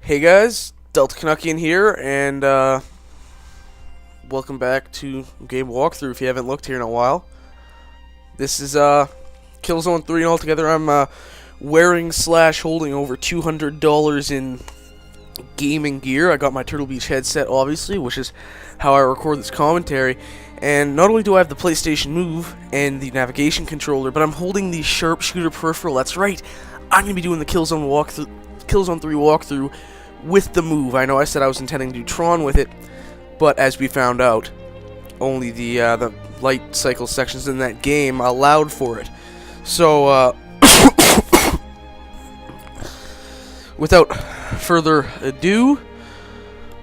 Hey guys, Delta Canuckian here, and welcome back to Game Walkthrough if you haven't looked here in a while. This is Killzone 3, and altogether I'm wearing slash holding over $200 in gaming gear. I got my Turtle Beach headset, obviously, which is how I record this commentary. And not only do I have the PlayStation Move and the navigation controller, but I'm holding the sharpshooter peripheral. That's right, I'm going to be doing the Killzone 3 walkthrough with the Move. I know I said I was intending to do Tron with it, but as we found out, only the light cycle sections in that game allowed for it. So, without further ado,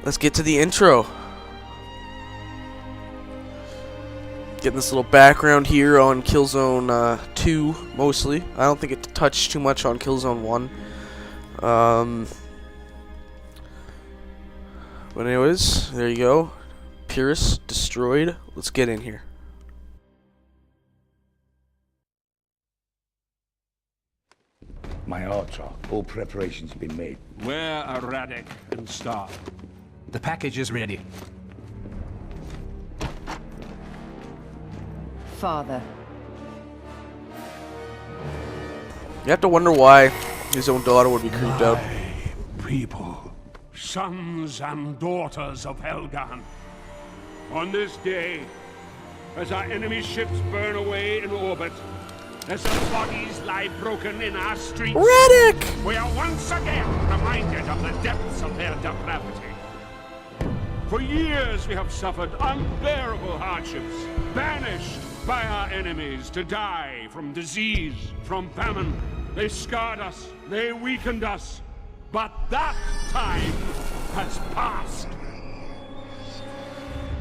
let's get to the intro. Getting this little background here on Killzone 2, mostly. I don't think it touched too much on Killzone 1. But anyways, there you go. Pyrrhus destroyed. Let's get in here. My Archer, all preparations have been made. Where are Radek and Star? The package is ready. Father. You have to wonder why his own daughter would be creeped out. People, sons and daughters of Helgan. On this day, as our enemy ships burn away in orbit, as our bodies lie broken in our streets, Radek! we are once again reminded of the depths of their depravity. For years we have suffered unbearable hardships, banished by our enemies to die from disease, from famine. They scarred us, they weakened us, but that time has passed.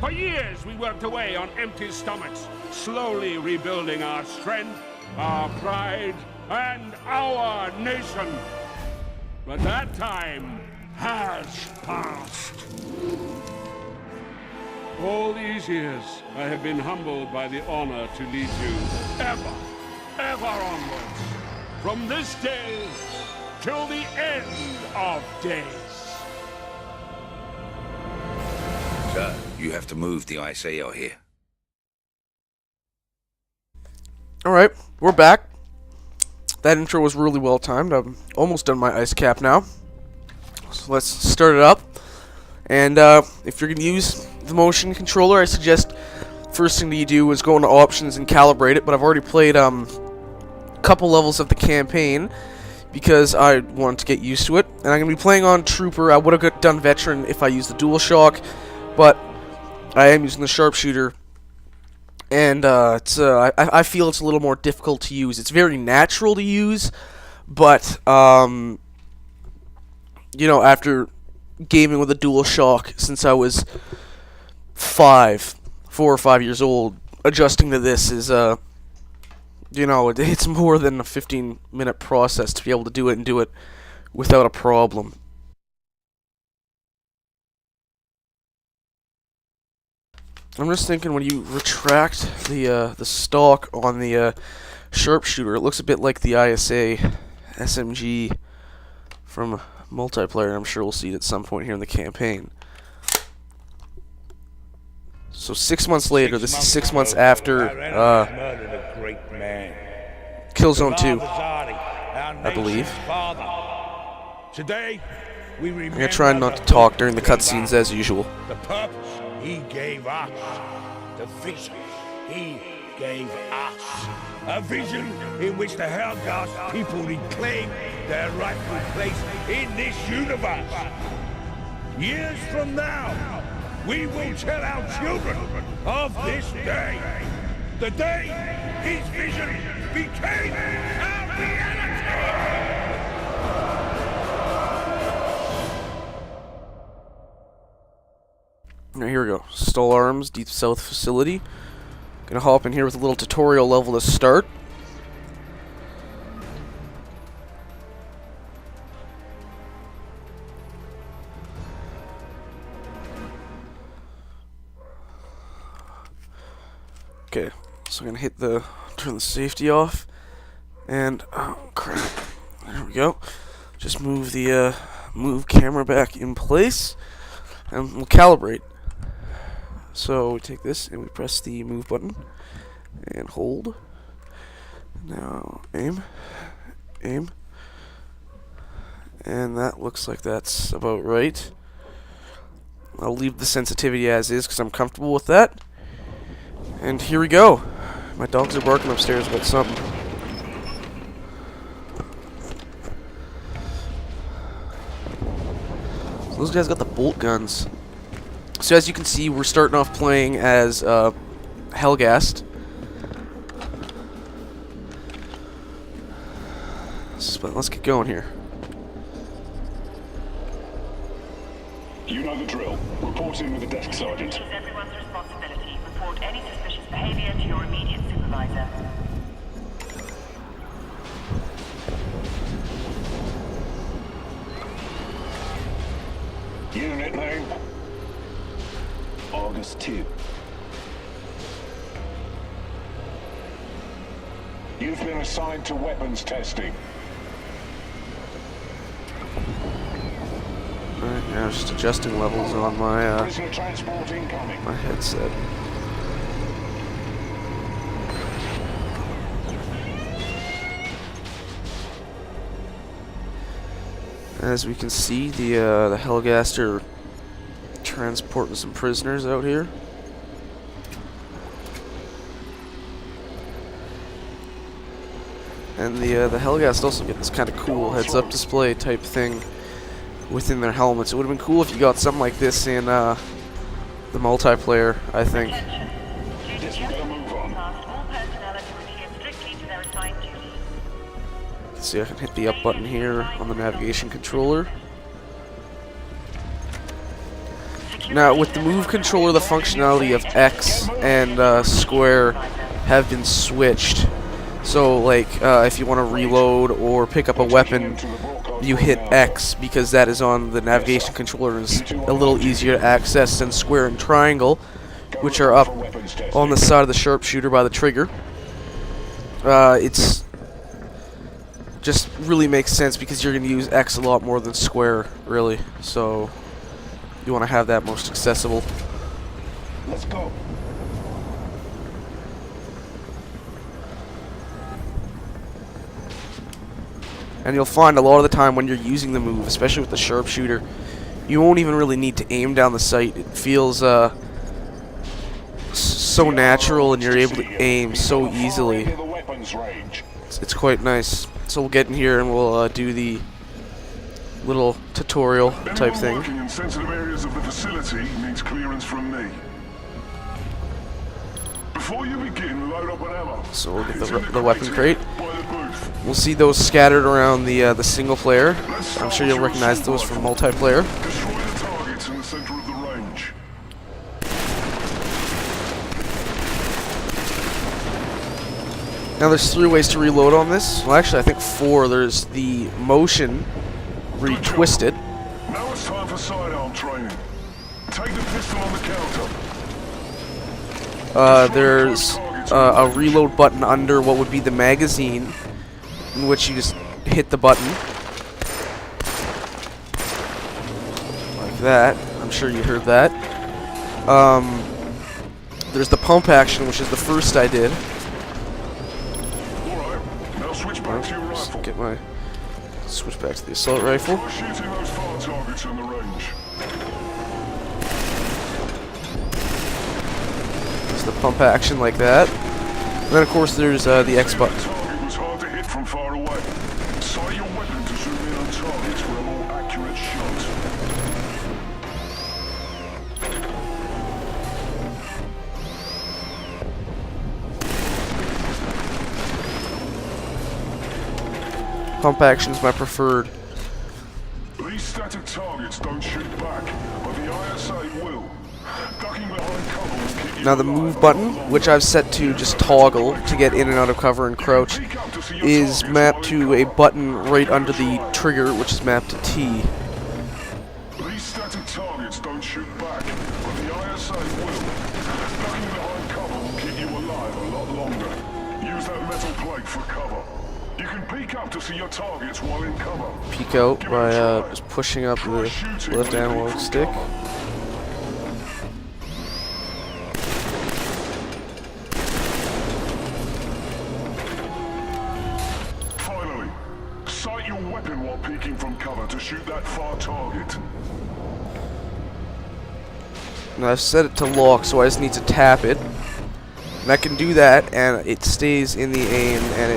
For years we worked away on empty stomachs, slowly rebuilding our strength, our pride, and our nation. But that time has passed. All these years, I have been humbled by the honor to lead you ever onwards. From this day till the end of days. Sir, you have to move the ISAO here. Alright, we're back. That intro was really well timed. I'm almost done my ice cap now. So let's start it up. And if you're going to use the motion controller, I suggest first thing that you do is go into options and calibrate it. But I've already played a couple levels of the campaign because I wanted to get used to it. And I'm going to be playing on Trooper. I would have done Veteran if I used the DualShock, but I am using the sharpshooter. And I feel it's a little more difficult to use. It's very natural to use, but you know, after gaming with a DualShock since I was 4 or 5 years old, adjusting to this is you know, it's more than a 15-minute process to be able to do it and do it without a problem. I'm just thinking, when you retract the stock on the sharpshooter, it looks a bit like the ISA SMG from multiplayer. I'm sure we'll see it at some point here in the campaign. So 6 months later, this is 6 months after Killzone 2, I believe. Today, we I'm gonna try not to talk during the cutscenes as usual. The purpose he gave us, the vision he gave us. A vision in which the Helghast people reclaim their rightful place in this universe. Years from now, we will tell our children of this day. The day his vision became our reality. Alright, here we go. Stall Arms, Deep South Facility. Gonna hop in here with a little tutorial level to start. Okay, so I'm gonna turn the safety off, and oh crap, there we go. Just move the move camera back in place, and we'll calibrate. So we take this and we press the move button and hold. Now aim, aim, and that looks like that's about right. I'll leave the sensitivity as is because I'm comfortable with that. And here we go. My dogs are barking upstairs about something. So those guys got the bolt guns. So as you can see, we're starting off playing as Helghast. So let's get going here. You know the drill. Report in with the desk sergeant. It is everyone's responsibility. Report any suspicious behavior to your immediate supervisor. Unit name? August 2. You've been assigned to weapons testing. Alright, now just adjusting levels on my Prisoner transport incoming. my headset. As we can see, the Helghast are transporting some prisoners out here. And the Helghast also get this kind of cool heads-up display type thing within their helmets. It would have been cool if you got something like this in the multiplayer, I think. Yes, we better move on. All personnel are to adhere strictly to their assigned duties. See, I can hit the up button here on the navigation controller. Now, with the move controller, the functionality of X and square have been switched. So, like, if you want to reload or pick up a weapon, you hit X because that is on the navigation controller. It's a little easier to access than square and triangle, which are up on the side of the sharpshooter by the trigger. It's just really makes sense because you're going to use X a lot more than square, really. So you want to have that most accessible. Let's go. And you'll find a lot of the time when you're using the move, especially with the sharpshooter, you won't even really need to aim down the sight. It feels so natural, and you're able to aim so easily. It's quite nice. So we'll get in here and we'll do the little tutorial type thing. Working in sensitive areas of the facility needs clearance from me. Before you begin, load up an ammo. So we'll get the weapon crate. We'll see those scattered around the single player. I'm sure you'll recognize those from multiplayer. Destroy the targets in the center of the range. Now there's 3 ways to reload on this. Well, actually I think 4. There's the motion where you twist it. Now it's time for sidearm training. Take the pistol on the counter. There's a reload button under what would be the magazine, in which you just hit the button. Like that. I'm sure you heard that. There's the pump action, which is the first I did. Alright, now switch back to your rifle. Get my switch back to the assault rifle. Try shooting those far targets in the range. There's the pump action like that. And then of course there's the X button. The target was hard to hit from far away. Sight your weapon to zoom in on targets for a more accurate shot. Pump action is my preferred. These static targets don't shoot back, but the ISA will. Ducking behind cover will keep you Now the move button, which I've set to just toggle to get in and out of cover and crouch, is mapped to a button right under the trigger, which is mapped to T. These static targets don't shoot back, but the ISA will. Ducking behind cover will keep you alive a lot longer. Use that metal plate for cover. You can peek up to see your targets while in cover. peek out by just pushing up the left analog stick. Finally, sight your weapon while peeking from cover to shoot that far target. Now I've set it to lock, so I just need to tap it. And I can do that, and it stays in the aim, and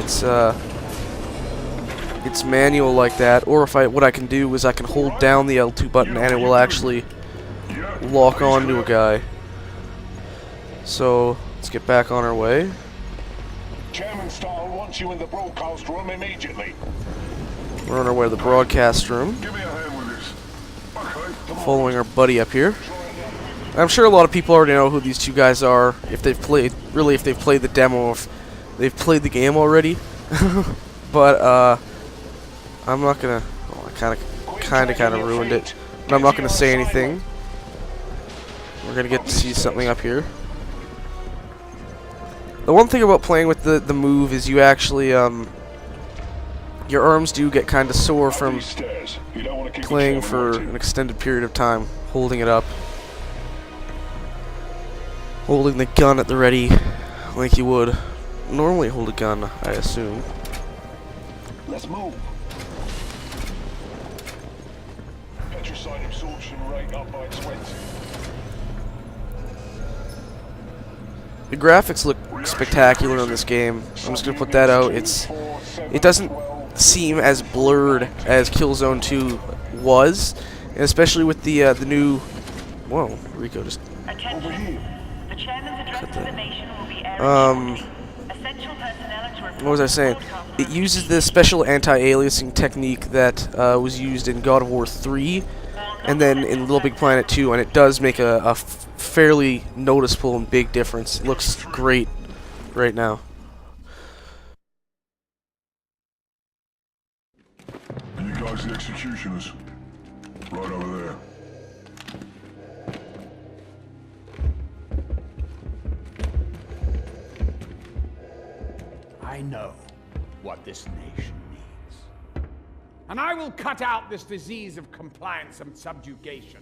it's manual like that. Or if what I can do is I can hold down the L2 button, and it will actually lock onto a guy. So let's get back on our way. Chairman Stahl wants you in the broadcast room immediately. We're on our way to the broadcast room, Give me a hand with this. Okay, come on. following our buddy up here. I'm sure a lot of people already know who these two guys are, if they've played the demo, if they've played the game already. But I'm not gonna. Oh, I kind of ruined it. But I'm not gonna say anything. We're gonna get to see something up here. The one thing about playing with the move is you actually your arms do get kind of sore from playing for an extended period of time, holding it up. Holding the gun at the ready, like you would normally hold a gun, I assume. Let's move. Petricide absorption rate up by 20. The graphics look spectacular in this game. I'm just gonna put that out. It doesn't seem as blurred as Killzone 2 was, and especially with the new. Whoa, Rico just. Attention. The chairman's address to the nation will be aired shortly. Essential personnel to report What was I saying? It uses the special anti-aliasing technique that was used in God of War 3, and then in Little Big Planet 2, and it does make a fairly noticeable and big difference. It looks great right now. You guys the executioners. Right over there. I know what this nation needs. And I will cut out this disease of compliance and subjugation.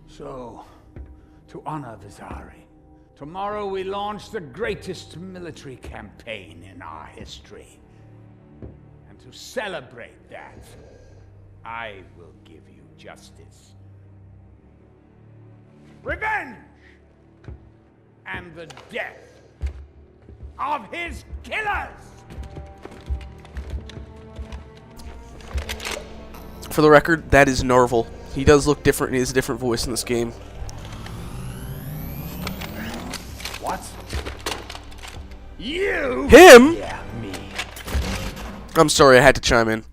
So, to honor Vizari, tomorrow we launch the greatest military campaign in our history. And to celebrate that, I will give you justice. Revenge! And the death of his killers! For the record, that is Narvel. He does look different, and he has a different voice in this game. What? You? Him? Yeah, me. I'm sorry, I had to chime in.